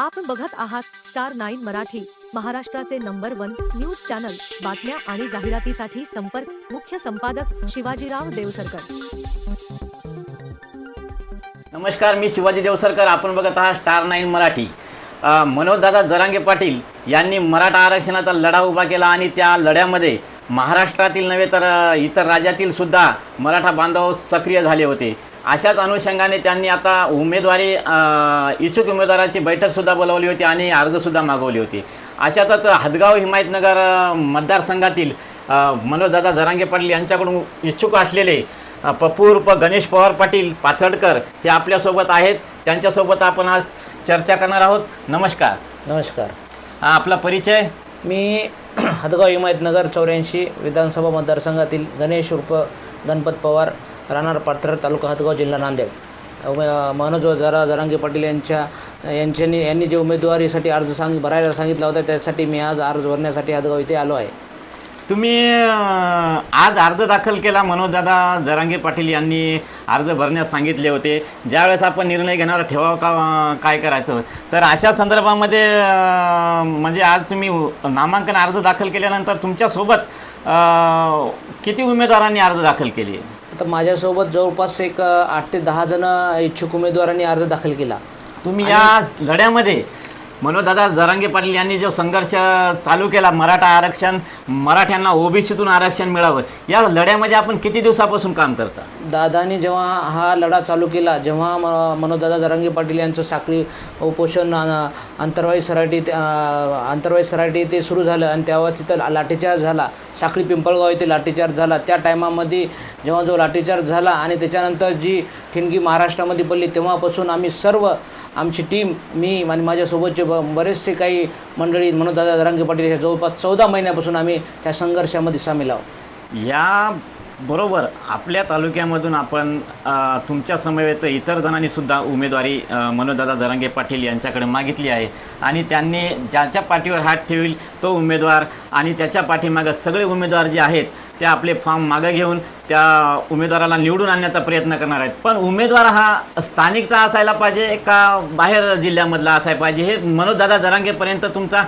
आपण बघत आहात स्टार 9 मराठी, महाराष्ट्राचे नंबर 1 न्यूज चॅनल। बातम्या आणि जाहिरातीसाठी संपर्क मुख्य संपादक शिवाजीराव देवसरकर। नमस्कार, मी शिवाजी देवसरकर। आपण बघत आहात स्टार 9 मराठी। मनोजदादा जरांगे पाटील यांनी मराठा आरक्षणाचा लढा उभा केला आणि त्या लढ्यामध्ये महाराष्ट्रातील नव्हे तर इतर राज्यातील सुद्धा मराठा बांधव सक्रिय झाले होते। अशाच अनुषंगाने त्यांनी आता उमेदवारी इच्छुक उमेदवाराची बैठकसुद्धा बोलावली होती आणि अर्जसुद्धा मागवली होती। अशातच हदगाव हिमायतनगर मतदारसंघातील मनोजदादा जरांगे पाटील यांच्याकडून इच्छुक असलेले पप्पू उर्फ गणेश पवार पाटील पाचडकर हे आपल्यासोबत आहेत। त्यांच्यासोबत आपण आज चर्चा करणार आहोत। नमस्कार। नमस्कार। आपला परिचय? मी हदगाव हिमायतनगर 84 विधानसभा मतदारसंघातील गणेश उर्फ गणपत पवार, राहणार पाथर, तालुका हदगाव, जिल्हा नांदेड। मनोजदादा जरांगे पाटील यांनी जे उमेदवारीसाठी अर्ज भरायला सांगितला होता त्यासाठी मी आज अर्ज भरण्यासाठी हदगाव इथे आलो आहे। तुम्ही आज अर्ज दाखल केला। मनोजदादा जरांगे पाटील यांनी अर्ज भरण्यास सांगितले होते। ज्यावेळेस आपण निर्णय घेणार ठेवावं का काय करायचं, तर अशा संदर्भामध्ये म्हणजे आज तुम्ही नामांकन अर्ज दाखल केल्यानंतर तुमच्यासोबत किती उमेदवारांनी अर्ज दाखल केले? आता माझ्यासोबत जवळपास एक 8 ते 10 जण इच्छुक उमेदवारांनी अर्ज दाखल केला। तुम्ही या लढ्यामध्ये मनोजदादा जरांगे पाटील यांनी जो संघर्ष चालू केला, मराठा आरक्षण, मराठ्यांना ओबीसीतून आरक्षण मिळावं, या लढ्यामध्ये आपण किती दिवसापासून काम करता? दादानी जेव्हा हा लढा चालू केला, जेव्हा मनोजदादा जरांगे पाटील यांचं साखळी उपोषण आंतरवाई सराटी ते सुरू झालं आणि तेव्हा तिथं लाठीचार्ज झाला। साखळी पिंपळगाव येथे लाठीचार्ज झाला। त्या टायमामध्ये जेव्हा जो लाठीचार्ज झाला आणि त्याच्यानंतर जी ठिणगी महाराष्ट्रामध्ये पडली, तेव्हापासून आम्ही सर्व आमची टीम, मी आणि माझ्यासोबतचे बरेचसे काही मंडळी मनोजदादा जरांगे पाटील जवळपास 14 महिन्यापासून आम्ही त्या संघर्षामध्ये सामील आहोत। या बरोबर आपल्या तालुक्यामधून आपण तुमच्या समवेत इतर जणांनीसुद्धा उमेदवारी मनोजदादा जरांगे पाटील यांच्याकडे मागितली आहे आणि त्यांनी ज्याच्या पाठीवर हात ठेवील तो उमेदवार आणि त्याच्या पाठीमागं सगळे उमेदवार जे आहेत ते आपले फॉर्म मागं घेऊन त्या उमेदवाराला निवडून आणण्याचा प्रयत्न करणार आहेत। पण उमेदवार हा स्थानिकचा असायला पाहिजे का बाहेर जिल्ह्यामधला असायला पाहिजे, हे मनोजदादा जरांगेपर्यंत तुमचा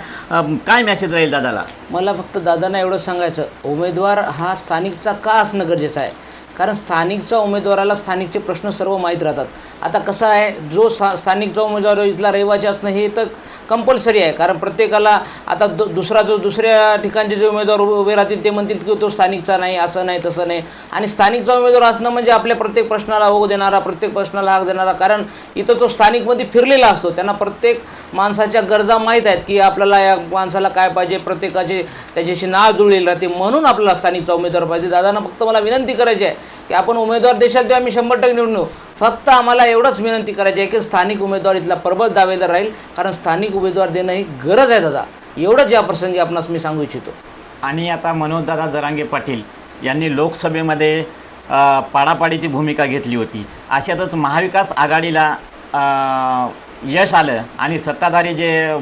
काय मेसेज राहील दादाला? मला फक्त दादांना एवढं सांगायचं, उमेदवार हा स्थानिकचा का असणं गरजेचं आहे, कारण स्थानिकचा उमेदवाराला स्थानिकचे प्रश्न सर्व माहीत राहतात। आता कसं आहे, जो स्थानिकचा उमेदवार इथला रहिवासी असणं हे तर कंपल्सरी आहे, कारण प्रत्येकाला आता दुसऱ्या ठिकाणचे जे उमेदवार उभे राहतील ते म्हणतील की तो स्थानिकचा नाही, असं नाही तसं नाही। आणि स्थानिकचा उमेदवार असणं म्हणजे आपल्या प्रत्येक प्रश्नाला ओघ देणारा, प्रत्येक प्रश्नाला हाक देणारा, कारण इथं तो स्थानिकमध्ये फिरलेला असतो। त्यांना प्रत्येक माणसाच्या गरजा माहीत आहेत की आपल्याला या माणसाला काय पाहिजे, प्रत्येकाचे त्याच्याशी नाव जुळलेलं राहते, म्हणून आपल्याला स्थानिकचा उमेदवार पाहिजे। दादांना फक्त मला विनंती करायची आहे की आपण उमेदवार देशाल तेव्हा आम्ही 100% निवडून येऊ। फक्त आम्हाला एवढंच विनंती करायची आहे की स्थानिक उमेदवार इथला प्रबळ दावेदार राहील, कारण स्थानिक उमेदवार देणं ही गरज आहे दादा। एवढंच या प्रसंगी आपणास मी सांगू इच्छितो। आणि आता मनोजदादा जरांगे पाटील यांनी लोकसभेमध्ये पाडापाडीची भूमिका घेतली होती। अशातच महाविकास आघाडीला यश आलं आणि सत्ताधारी जे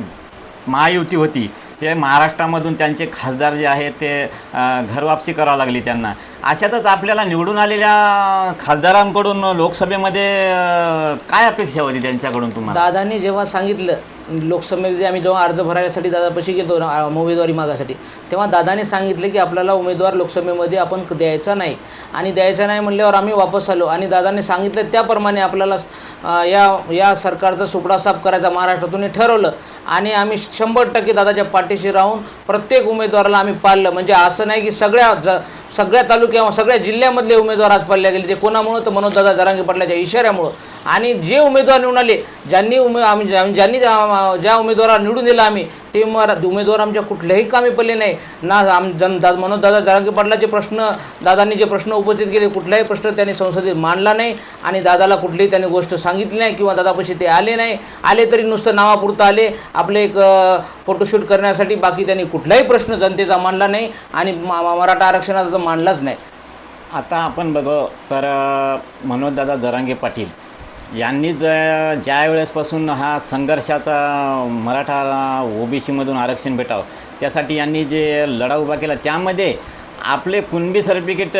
महायुती होती हे महाराष्ट्रामधून त्यांचे खासदार जे आहेत ते घरवापसी करावं लागली त्यांना। अशातच आपल्याला निवडून आलेल्या खासदारांकडून लोकसभेमध्ये काय अपेक्षा होती त्यांच्याकडून तुम्हाला? दादांनी जेव्हा सांगितलं लोकसभेमध्ये, आम्ही जेव्हा अर्ज भरायसाठी दादापाशी गेलो उमेदवारी मागासाठी, तेव्हा दादाने सांगितलं की आपल्याला उमेदवार लोकसभेमध्ये आपण द्यायचा नाही, आणि द्यायचा नाही म्हणल्यावर आम्ही वापस आलो आणि दादाने सांगितलं त्याप्रमाणे आपल्याला या सरकारचा सुपडा साफ करायचा महाराष्ट्रातून हे ठरवलं आणि आम्ही 100% दादाच्या पाठीशी राहून प्रत्येक उमेदवाराला आम्ही पाळलं। म्हणजे असं नाही की सगळ्या तालुक्या सगळ्या जिल्ह्यामधले उमेदवार आज पाळले गेले, ते कोणामुळं तर मनोजदादा जरांगे पाटलाच्या इशाऱ्यामुळं। आणि जे उमेदवार निवडून आले, ज्यांनी ज्या उमेदवाराला निवडून दिलं आम्ही, ते उमेदवार आमच्या कुठल्याही कामी पडले नाही ना। मनोजदादा जरांगे पाटलाचे प्रश्न, दादांनी जे प्रश्न उपस्थित केले, कुठलाही प्रश्न त्यांनी संसदेत मांडला नाही आणि दादाला कुठलीही त्यांनी गोष्ट सांगितली नाही किंवा दादापाशी ते आले नाही। आले तरी नुसतं नावापुरतं आले, आपले एक फोटोशूट करण्यासाठी, बाकी त्यांनी कुठलाही प्रश्न जनतेचा मांडला नाही आणि मराठा आरक्षणाचा मांडलाच नाही। आता आपण बघू तर मनोजदादा जरांगे पाटील यांनी ज्या वेळेसपासून हा संघर्षाचा मराठाला ओबीसीमधून आरक्षण भेटावं त्यासाठी यांनी जे लढा उभा केला, त्यामध्ये आपले कुणबी सर्टिफिकेट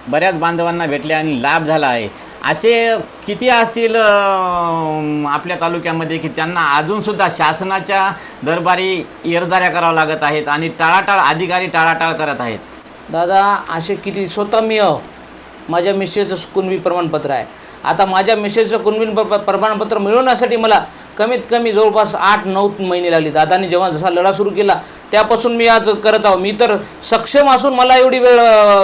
बऱ्याच बांधवांना भेटले आणि लाभ झाला आहे। असे किती असतील आपल्या तालुक्यामध्ये की त्यांना अजूनसुद्धा शासनाच्या दरबारी येरजाऱ्या कराव्या लागत आहेत आणि टाळाटाळ अधिकारी टाळाटाळ करत आहेत? दादा असे किती, स्वतः मी माझ्या मिसेसचं कुणबी प्रमाणपत्र आहे. आता माझ्या मिसेसचं कुणबी प्रमाणपत्र मिळवण्यासाठी मला कमीत कमी जवळपास 8-9 महिने लागले. दादानी जेव्हा जसा लढा सुरू केला त्यापासून मी आज करत आहो. मी तर सक्षम असून मला एवढी वेळ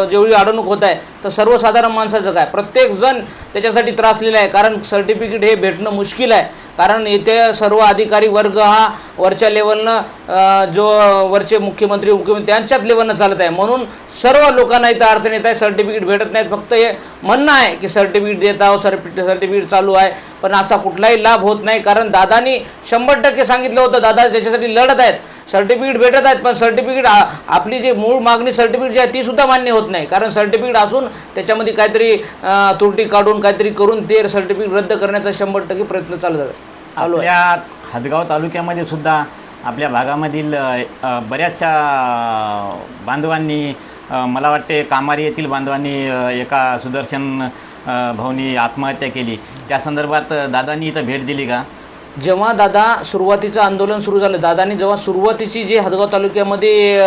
जेवढी अडवणूक होत आहे, तर सर्वसाधारण माणसाचं काय, प्रत्येकजण त्याच्यासाठी त्रासलेला आहे. कारण सर्टिफिकेट हे भेटणं मुश्किल आहे. कारण इथे सर्व अधिकारी वर्ग हा वरच्या लेवलनं जो वरचे मुख्यमंत्री त्यांच्याच लेवलनं चालत आहे. म्हणून सर्व लोकांना इथं अडचण येत आहे. सर्टिफिकेट भेटत नाहीत. फक्त हे म्हणणं आहे की सर्टिफिकेट देत आहो, सर्टिफिकेट चालू आहे, पण असा कुठलाही लाभ होत नाही. कारण दादानी 100% सांगितलं होतं, दादा त्याच्यासाठी लढत आहेत, सर्टिफिकेट भेटत आहेत, पण सर्टिफिकेट आपली जी मूळ मागणी सर्टिफिकेट जी आहे ती सुद्धा मान्य होत नाही. कारण सर्टिफिकेट असून त्याच्यामध्ये काहीतरी त्रुटी काढून काहीतरी करून ते सर्टिफिकेट रद्द करण्याचा 100% प्रयत्न चालू आहे. आपल्या हदगाव तालुक्यामध्ये सुद्धा आपल्या भागामधील बऱ्याचशा बांधवांनी, मला वाटते कामारी येथील बांधवांनी एका सुदर्शन भाऊनी आत्महत्या केली. त्या संदर्भात दादांनी इथं भेट दिली का? जेव्हा दादा सुरुवातीचं आंदोलन सुरू झालं, दादानी जेव्हा सुरुवातीची जी हदगाव तालुक्यामध्ये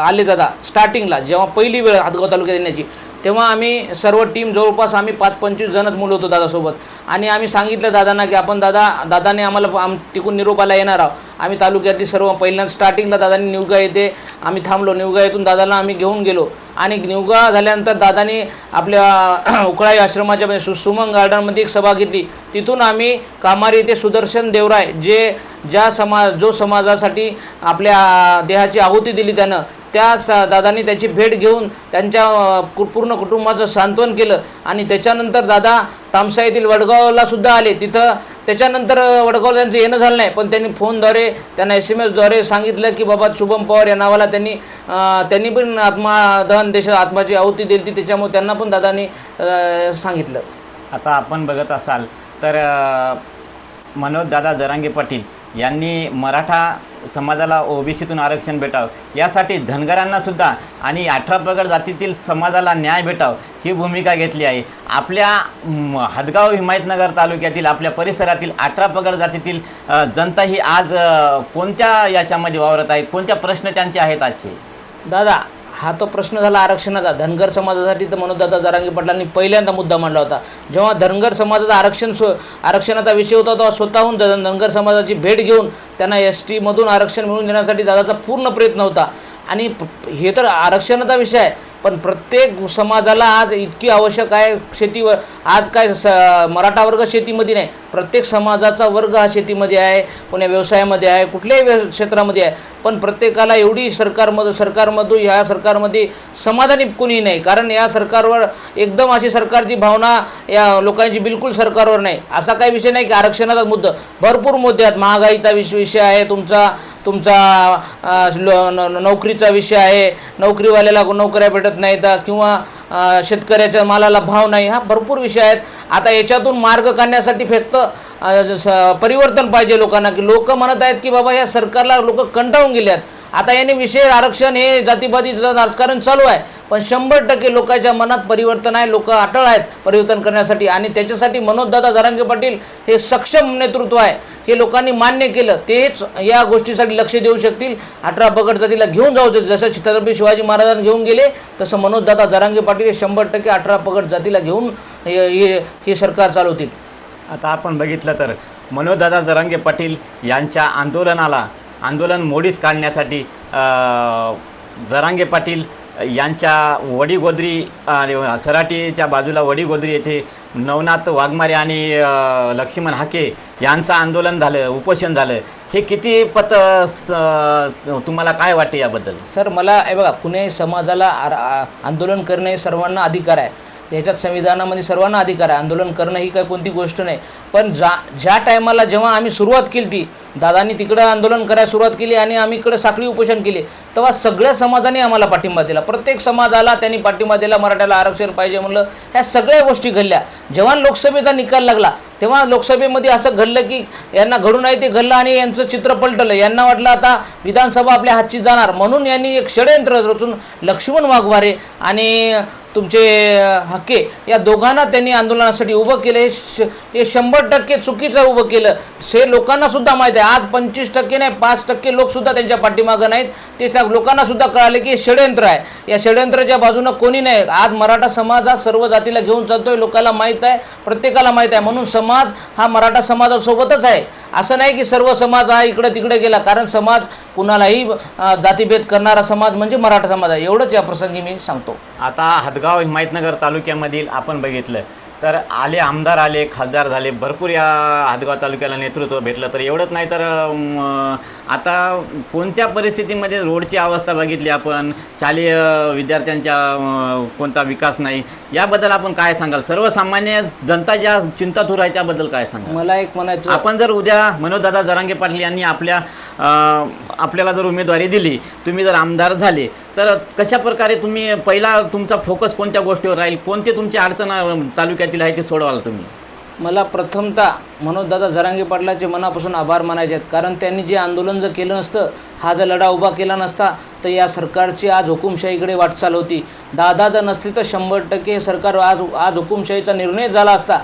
आले, दादा स्टार्टिंगला जेव्हा पहिली वेळ हदगाव तालुक्यात येण्याची, तेव्हा आम्ही सर्व टीम जवळपास आम्ही 5-25 जणच मुलं होतो दादासोबत. आणि आम्ही सांगितलं दादांना की आपण दादाने आम्हाला तिकून निरोपाला येणार आहोत. आम्ही तालुक्यातली सर्व पहिल्यांदा स्टार्टिंगला दादांनी निवगा येथे आम्ही थांबलो. निवगा येथून दादाला आम्ही घेऊन गेलो आणि निवगा झाल्यानंतर दादानी आपल्या उकळाई आश्रमाच्या सुमन गार्डनमध्ये एक सभा घेतली. तिथून आम्ही कामारी येथे सुदर्शन देवराय जो समाजासाठी आपल्या देहाची आहुती दिली त्यानं, त्या दादांनी त्याची भेट घेऊन त्यांच्या पूर्ण कुटुंबाचं सांत्वन केलं. आणि त्याच्यानंतर दादा तामसा येथील वडगावला सुद्धा आले. तिथं त्याच्यानंतर वडगावला त्यांचं येणं झालं नाही, पण त्यांनी फोनद्वारे त्यांना SMS द्वारे सांगितलं की बाबा शुभम पवार या नावाला त्यांनी पण आत्मादहन देशात आत्माची आहुती दिली ती, त्याच्यामुळे त्यांना पण दादांनी सांगितलं. आता आपण बघत असाल तर मनोजदादा जरांगे पाटील यांनी मराठा समाजाला OBCतून आरक्षण भेटावं यासाठी धनगरांनासुद्धा आणि 18 पगड जातीतील समाजाला न्याय भेटावं ही भूमिका घेतली आहे. आपल्या हदगाव हिमायतनगर तालुक्यातील आपल्या परिसरातील 18 पगड जातीतील जनता ही आज कोणत्या याच्यामध्ये वावरत आहे? कोणत्या प्रश्न त्यांचे आहेत आजचे? दादा हा तो प्रश्न झाला आरक्षणाचा. धनगर समाजासाठी तर मनोजदादा जरांगे पाटलांनी पहिल्यांदा मुद्दा मांडला होता. जेव्हा धनगर समाजाचा आरक्षणाचा विषय होता तेव्हा स्वतःहून धनगर समाजाची भेट घेऊन त्यांना ST मधून आरक्षण मिळवून देण्यासाठी दादाचा पूर्ण प्रयत्न होता. आणि हे तर आरक्षणाचा विषय आहे, पण प्रत्येक समाजाला आज इतकी आवश्यक आहे शेतीवर. आज काय मराठा वर्ग शेतीमध्ये नाही, प्रत्येक समाजाचा वर्ग हा शेतीमध्ये आहे, कोण्या व्यवसायामध्ये आहे, कुठल्याही क्षेत्रामध्ये आहे. पण प्रत्येकाला एवढी ह्या सरकारमध्ये समाधानी कोणी नाही. कारण या सरकारवर एकदम अशी सरकारची भावना या लोकांची बिलकुल सरकारवर नाही. असा काही विषय नाही की आरक्षणाचा मुद्दा, भरपूर मुद्दे आहेत. महागाईचा विषय आहे, तुमचा नोकरीचा विषय आहे, नोकरीवाल्याला नोकऱ्या भेटत नाहीत, किंवा शेतकऱ्याच्या मालाला भाव नाही, हा भरपूर विषय आहेत. आता याच्यातून मार्ग काढण्यासाठी फक्त परिवर्तन पाहिजे लोकांना, की लोक म्हणत आहेत की बाबा या सरकारला लोक कंटाळून गेले आहेत. आता याने विषय आरक्षण हे जातीपाती राजकारण चालू आहे, पण 100% लोकांच्या मनात परिवर्तन आहे. लोक अटळ आहेत परिवर्तन करण्यासाठी, आणि त्याच्यासाठी मनोजदादा जरांगे पाटील हे सक्षम नेतृत्व आहे. हे लोकांनी मान्य केलं, तेच या गोष्टीसाठी लक्ष देऊ शकतील. 18 पगड जातीला घेऊन जाऊ दे. जसं छत्रपती शिवाजी महाराजांनी घेऊन गेले, तसं मनोजदादा जरांगे पाटील हे 100% 18 पगड जातीला घेऊन हे सरकार चालवतील. आता आपण बघितलं तर मनोजदादा जरांगे पाटील यांच्या आंदोलन मोडीस काढण्यासाठी जरांगे पाटील यांच्या वडीगोद्री सराटीच्या बाजूला वडीगोद्री येथे नवनाथ वाघमारे आणि लक्ष्मण हाके यांचं आंदोलन झालं, उपोषण झालं. हे किती तुम्हाला काय वाटते याबद्दल? सर मला हे बघा, कुणी समाजाला आंदोलन करणे सर्वांना अधिकार आहे. ह्याच्यात संविधानामध्ये सर्वांना अधिकार आहे. आंदोलन करणं ही काही कोणती गोष्ट नाही. पण ज्या टायमाला जेव्हा आम्ही सुरुवात केली ती, दादांनी तिकडं आंदोलन करायला सुरुवात केली आणि आम्ही इकडे साखळी उपोषण केले, तेव्हा सगळ्या समाजाने आम्हाला पाठिंबा दिला. प्रत्येक समाजाला त्यांनी पाठिंबा दिला. मराठ्याला आरक्षण पाहिजे म्हणलं, ह्या सगळ्या गोष्टी घडल्या. जेव्हा लोकसभेचा निकाल लागला तेव्हा लोकसभेमध्ये असं घडलं की यांना घडू नाही ते घडलं आणि यांचं चित्र पलटलं. यांना वाटलं आता विधानसभा आपल्या हातची जाणार, म्हणून यांनी एक षडयंत्र रचून लक्ष्मण वाघमारे आणि तुमचे हक्के या दोघांना त्यांनी आंदोलनासाठी उभं केलं. हे 100% चुकीचं उभं केलं. हे लोकांना सुद्धा माहीत आहे. आज 25% नाही 5% लोकसुद्धा त्यांच्या पाठीमागं नाहीत. ते त्या लोकांना सुद्धा कळाले की हे षडयंत्र आहे. या षडयंत्राच्या बाजूनं कोणी नाही. आज मराठा समाज हा सर्व जातीला घेऊन चालतोय, लोकांना माहीत आहे, प्रत्येकाला माहीत आहे. म्हणून समाज हा मराठा समाजासोबतच आहे. असं नाही की सर्व समाज हा इकडे तिकडे गेला, कारण समाज कुणालाही जातीभेद करणारा समाज म्हणजे मराठा समाज आहे. एवढंच या प्रसंगी मी सांगतो. आता हदगाव हिमायतनगर तालुक्यामधील आपण बघितलं तर आमदार आले, खासदार झाले, भरपूर या हदगाव तालुक्याला नेतृत्व भेटलं. तर एवढंच नाही तर आता कोणत्या परिस्थितीमध्ये रोडची अवस्था बघितली आपण, शालेय विद्यार्थ्यांच्या कोणता विकास नाही, याबद्दल आपण काय सांगाल? सर्वसामान्य जनता ज्या चिंतातूर आहे त्याबद्दल काय सांगाल? मला एक म्हणायचं, आपण जर उद्या मनोजदादा जरांगे पाटील यांनी आपल्याला जर उमेदवारी दिली, तुम्ही जर आमदार झाले, तर कशा प्रकारे तुम्ही पहिला तुमचा फोकस कोणत्या गोष्टीवर राहील, कोणते तुमची अडचण तालुक्यातील आहे ते सोडवाल तुम्ही? मला प्रथमतः मनोजदादा जरांगे पाटलाचे मनापासून आभार मानायचे आहेत. कारण त्यांनी जे आंदोलन जर केलं नसतं, हा जर लढा उभा केला नसता, तर या सरकारची आज हुकुमशाहीकडे वाटचाल होती. दादा जर नसली तर 100% सरकार आज हुकुमशाहीचा निर्णय झाला असता.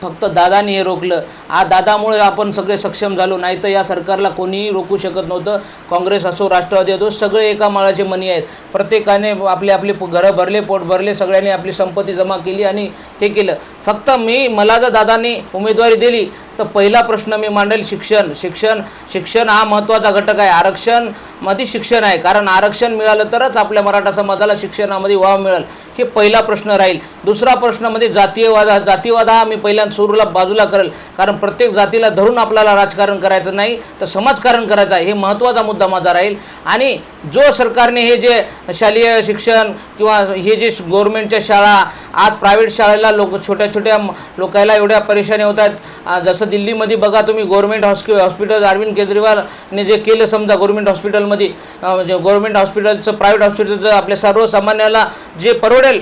फक्त दादानी हे रोखलं. आज दादामुळे आपण सगळे सक्षम झालो, नाही तर या सरकारला कोणीही रोखू शकत नव्हतं. काँग्रेस असो, राष्ट्रवादी असो, सगळे एका माळाचे मणी आहेत. प्रत्येकाने आपले घरं भरले, पोट भरले, सगळ्यांनी आपली संपत्ती जमा केली आणि हे केलं. फक्त मला जर दादांनी उमेदवारी दिली तर पहिला प्रश्न मी मांडेल शिक्षण हा महत्त्वाचा घटक आहे. आरक्षणमध्ये शिक्षण आहे, कारण आरक्षण मिळालं तरच आपल्या मराठा समाजाला शिक्षणामध्ये वाव मिळेल, हे पहिला प्रश्न राहील. दुसरा प्रश्न म्हणजे जातीवाद हा मी पहिल्यांदा सुरूला बाजूला करेल, कारण प्रत्येक जातीला धरून आपल्याला राजकारण करायचं नाही, तर समाजकारण करायचं आहे. हे महत्त्वाचा मुद्दा माझा राहील. आणि जो सरकारने हे जे शालेय शिक्षण किंवा हे जे गव्हर्नमेंटच्या शाळा, आज प्रायव्हेट शाळेला छोट्या लोकांना एवढ्या परेशानी होत आहेत. जसं दिल्लीमध्ये बघा तुम्ही, गव्हर्नमेंट हॉस्पिटल अरविंद केजरीवालने जे केलं, समजा गव्हर्नमेंट हॉस्पिटलमध्ये गव्हर्नमेंट हॉस्पिटलचं प्रायव्हेट हॉस्पिटलचं आपल्या सर्वसामान्याला जे परवडेल,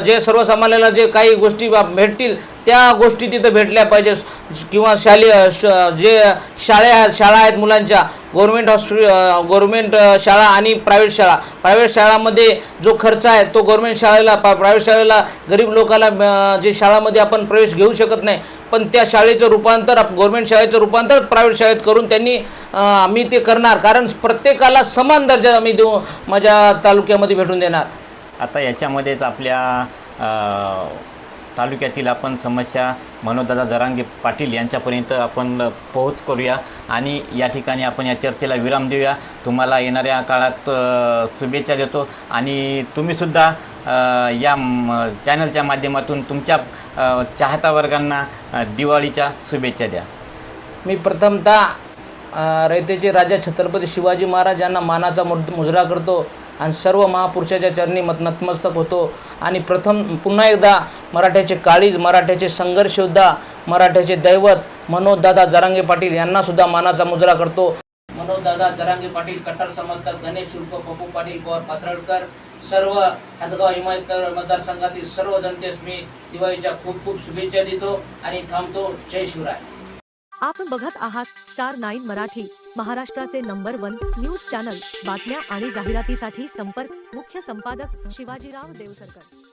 जे सर्वसामान्याला जे काही गोष्टी भेटतील त्या गोष्टी तिथं भेटल्या पाहिजे. किंवा जे शाळा आहेत मुलांच्या, गव्हर्नमेंट शाळा आणि प्रायव्हेट शाळामध्ये जो खर्च आहे तो गव्हर्नमेंट शाळेला, प्रायव्हेट शाळेला गरीब लोकांना जे शाळामध्ये आपण प्रवेश घेऊ शकत नाही, पण त्या शाळेचं रूपांतर गव्हर्नमेंट शाळेचं रूपांतर प्रायव्हेट शाळेत करून त्यांनी आम्ही ते करणार. कारण प्रत्येकाला समान दर्जा आम्ही देऊ, माझ्या तालुक्यामध्ये भेटून देणार. आता याच्यामध्येच आपल्या तालुक्यातील आपण समस्या मनोजदादा जरांगे पाटील यांच्यापर्यंत आपण पोहोच करूया आणि या ठिकाणी आपण या चर्चेला विराम देऊया. तुम्हाला येणाऱ्या काळात शुभेच्छा देतो आणि तुम्हीसुद्धा या चॅनलच्या माध्यमातून तुमच्या चाहता वर्गांना दिवाळीच्या शुभेच्छा द्या. मी प्रथमतः रयतेचे राजा छत्रपती शिवाजी महाराज यांना मानाचा मुजरा करतो आणि सर्व महापुरुषाच्या चरणी नतमस्तक होतो. आणि पुन्हा एकदा मराठ्याचे काळीज, मराठ्याचे संघर्ष योद्धा, मराठ्याचे दैवत मनोजदादा जरांगे पाटील यांनासुद्धा मानाचा मुजरा करतो. मनोजदादा जरांगे पाटील कट्टर समर्थक, गणेश उर्फ पप्पू पाटील पवार पाथर्डकर, सर्व हदगाव हिमायतनगर मतदारसंघातील सर्व जनतेस मी दिवाळीच्या खूप खूप शुभेच्छा देतो आणि थांबतो. जय शिवराय. आपण बघत आहात स्टार 9 मराठी, महाराष्ट्राचे नंबर 1 न्यूज चॅनल. बातम्या आणि जाहिरातीसाठी संपर्क मुख्य संपादक शिवाजीराव देवसरकर.